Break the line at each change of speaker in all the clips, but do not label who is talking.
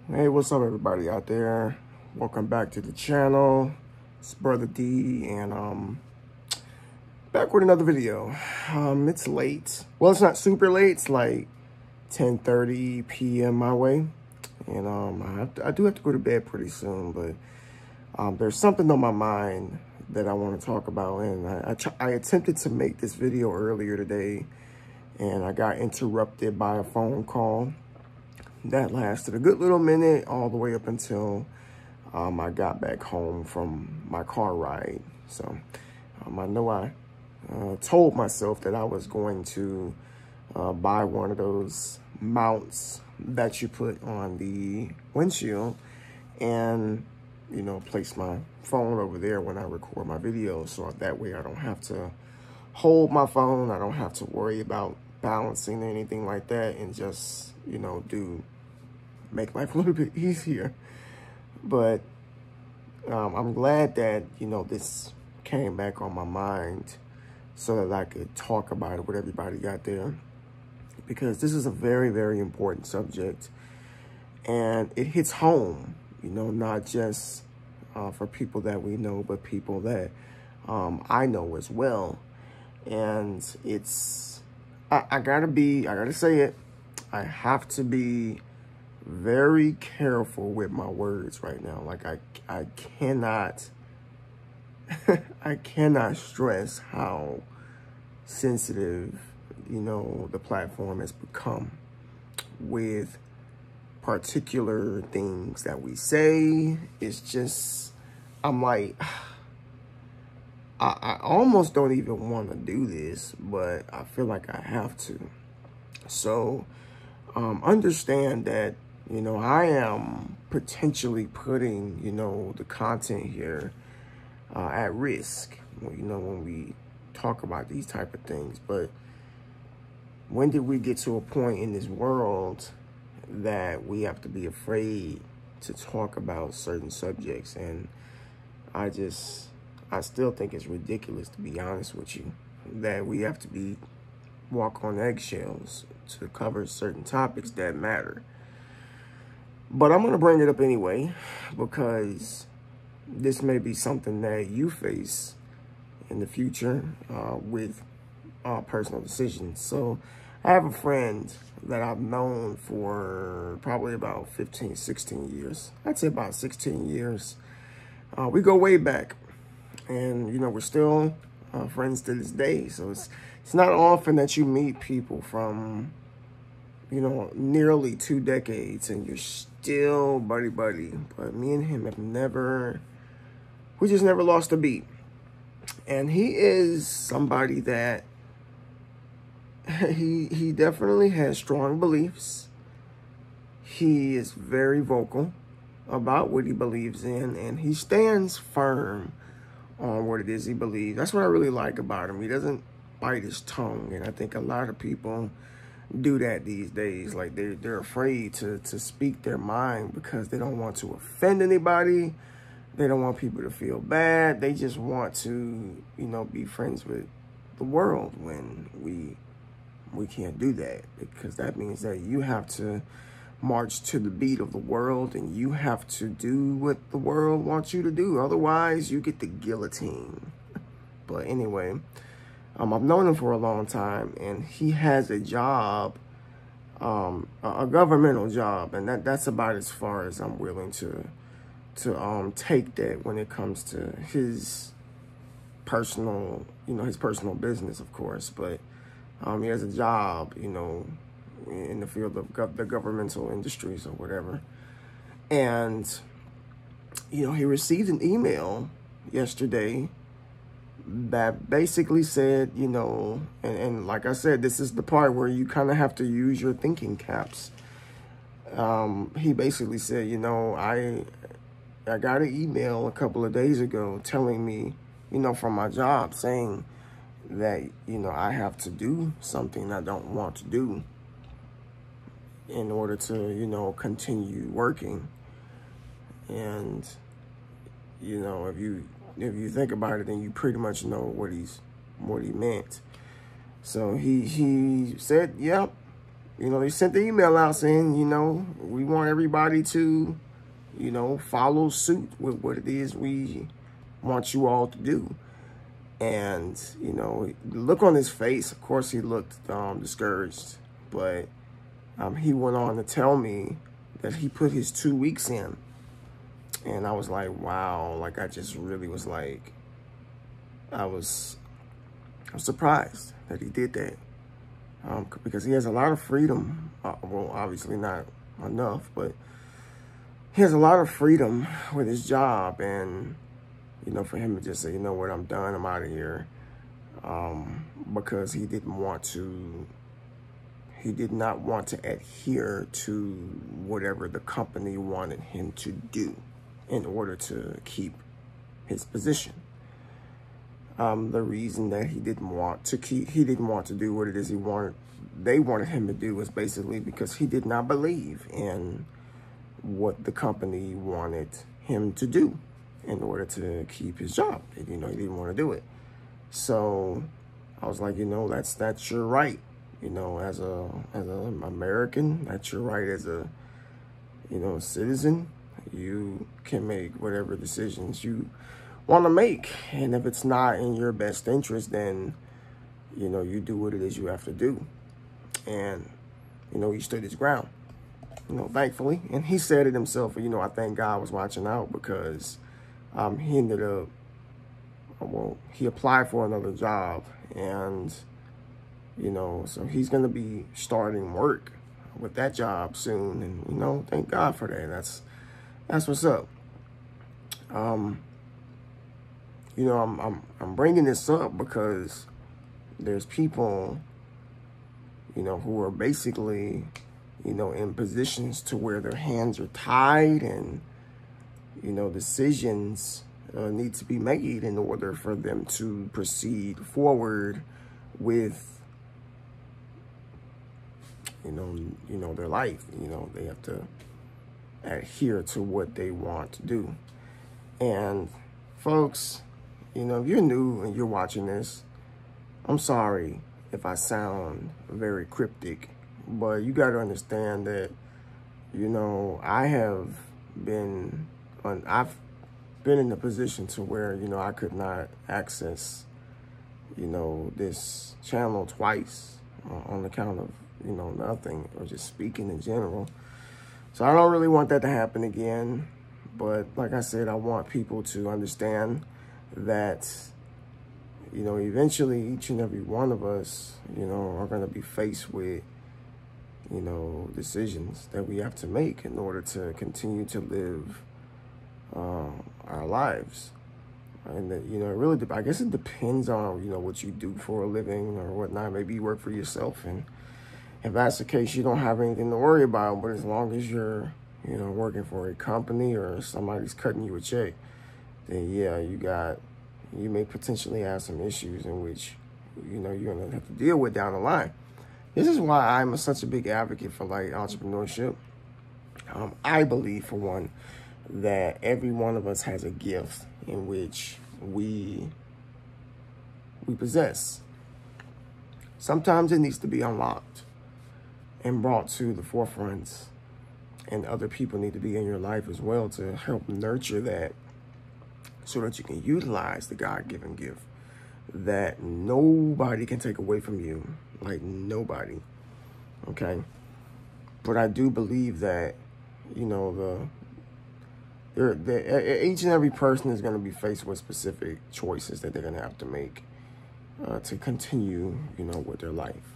Hey, what's up everybody out there? Welcome back to the channel. It's Brother D and back with another video. It's late. Well, it's not super late. It's like 10:30 p.m. my way. And I do have to go to bed pretty soon, but there's something on my mind that I want to talk about, and I attempted to make this video earlier today and I got interrupted by a phone call. That lasted a good little minute, all the way up until I got back home from my car ride. So I know I told myself that I was going to buy one of those mounts that you put on the windshield and, you know, place my phone over there when I record my videos. So that way I don't have to hold my phone. I don't have to worry about balancing or anything like that, and just, you know, make life a little bit easier. But I'm glad that, you know, this came back on my mind so that I could talk about it with everybody out there, because this is a very, very important subject, and it hits home, you know, not just for people that we know, but people that I know as well. And it's, I gotta say it, I have to be very careful with my words right now. Like I cannot I cannot stress how sensitive, you know, the platform has become with particular things that we say. It's just, I'm like, I almost don't even want to do this, but I feel like I have to. So understand that, you know, I am potentially putting, you know, the content here at risk, you know, when we talk about these type of things. But when did we get to a point in this world that we have to be afraid to talk about certain subjects? And I still think it's ridiculous, to be honest with you, that we have to walk on eggshells to cover certain topics that matter. But I'm going to bring it up anyway, because this may be something that you face in the future with personal decisions. So I have a friend that I've known for probably about 15, 16 years. I'd say about 16 years. We go way back, and, you know, we're still friends to this day. So it's not often that you meet people from, you know, nearly 2 decades and you're still buddy. But me and him have we just never lost a beat. And he is somebody that he definitely has strong beliefs. He is very vocal about what he believes in, and he stands firm on what it is he believes. That's what I really like about him. He doesn't bite his tongue, and I think a lot of people do that these days. Like they're afraid to speak their mind because they don't want to offend anybody. They don't want people to feel bad. They just want to, you know, be friends with the world, when we can't do that, because that means that you have to march to the beat of the world, and you have to do what the world wants you to do. Otherwise, you get the guillotine. But anyway, I've known him for a long time, and he has a job, a governmental job, and that's about as far as I'm willing to take that when it comes to his personal, you know, his personal business, of course. But he has a job, you know, in the field of the governmental industries or whatever. And, you know, he received an email yesterday that basically said, you know, and like I said, this is the part where you kind of have to use your thinking caps. He basically said, you know, I got an email a couple of days ago telling me, you know, from my job, saying that, you know, I have to do something I don't want to do in order to, you know, continue working. And, you know, if you think about it, then you pretty much know what he meant. So he said, yep, you know, they sent the email out saying, you know, we want everybody to, you know, follow suit with what it is we want you all to do. And, you know, the look on his face, of course, he looked discouraged. But he went on to tell me that he put his 2 weeks in. And I was like, wow, like I just really was like, I was surprised that he did that. Because he has a lot of freedom. Well, obviously not enough, but he has a lot of freedom with his job. And, you know, for him to just say, you know what, I'm done, I'm out of here. Because he did not want to adhere to whatever the company wanted him to do in order to keep his position. The reason that he didn't want to do what it is they wanted him to do was basically because he did not believe in what the company wanted him to do in order to keep his job. You know, he didn't want to do it. So I was like, you know, that's your right. You know, as an American, that's your right as a, you know, citizen. You can make whatever decisions you want to make. And if it's not in your best interest, then, you know, you do what it is you have to do. And, you know, he stood his ground, you know, thankfully. And he said it himself, you know, I thank God was watching out because he ended up, well, he applied for another job. And, you know, so he's going to be starting work with that job soon. And, you know, thank God for that. That's what's up. You know, I'm bringing this up because there's people, you know, who are basically, you know, in positions to where their hands are tied and, you know, decisions need to be made in order for them to proceed forward with, you know, their life. You know, they have to adhere to what they want to do. And folks, you know, if you're new and you're watching this, I'm sorry if I sound very cryptic, but you got to understand that, you know, I've been in a position to where, you know, I could not access, you know, this channel twice on account of, you know, nothing or just speaking in general. So I don't really want that to happen again. But like I said, I want people to understand that, you know, eventually each and every one of us, you know, are going to be faced with, you know, decisions that we have to make in order to continue to live our lives. And that, you know, it really, I guess it depends on, you know, what you do for a living or whatnot. Maybe you work for yourself, and if that's the case, you don't have anything to worry about. But as long as you're, you know, working for a company or somebody's cutting you a check, then yeah, you may potentially have some issues in which, you know, you're gonna have to deal with down the line. This is why I'm such a big advocate for like entrepreneurship. I believe, for one, that every one of us has a gift in which we possess. Sometimes it needs to be unlocked and brought to the forefront, and other people need to be in your life as well to help nurture that, so that you can utilize the God-given gift that nobody can take away from you. Like, nobody. Okay? But I do believe that, you know, each and every person is going to be faced with specific choices that they're going to have to make to continue, you know, with their life.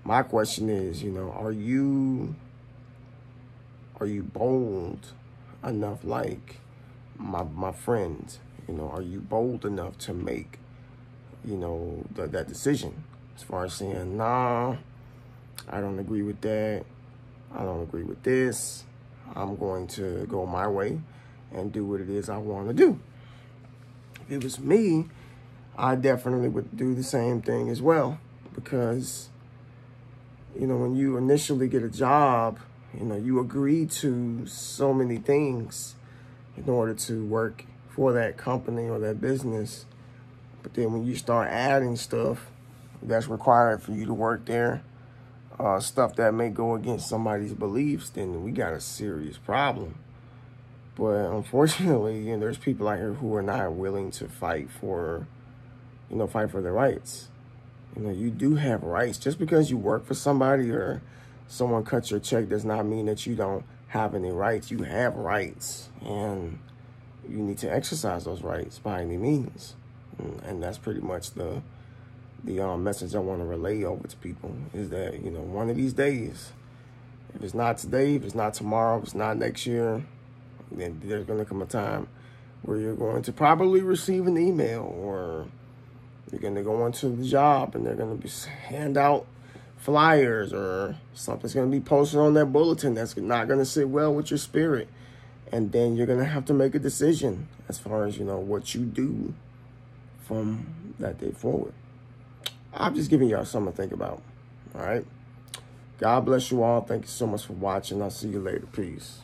My question is, you know, are you bold enough, like my friends? You know, are you bold enough to make, you know, that decision as far as saying, nah, I don't agree with that, I don't agree with this, I'm going to go my way and do what it is I want to do? If it was me, I definitely would do the same thing as well, because, you know, when you initially get a job, you know, you agree to so many things in order to work for that company or that business. But then when you start adding stuff that's required for you to work there, stuff that may go against somebody's beliefs, then we got a serious problem. But unfortunately, you know, there's people out here who are not willing to fight for, you know, fight for their rights. You know, you do have rights. Just because you work for somebody or someone cuts your check does not mean that you don't have any rights. You have rights, and you need to exercise those rights by any means. And that's pretty much the message I want to relay over to people, is that, you know, one of these days, if it's not today, if it's not tomorrow, if it's not next year, then there's going to come a time where you're going to probably receive an email, or you're going to go into the job and they're going to hand out flyers, or something's going to be posted on that bulletin that's not going to sit well with your spirit. And then you're going to have to make a decision as far as, you know, what you do from that day forward. I'm just giving y'all something to think about. All right. God bless you all. Thank you so much for watching. I'll see you later. Peace.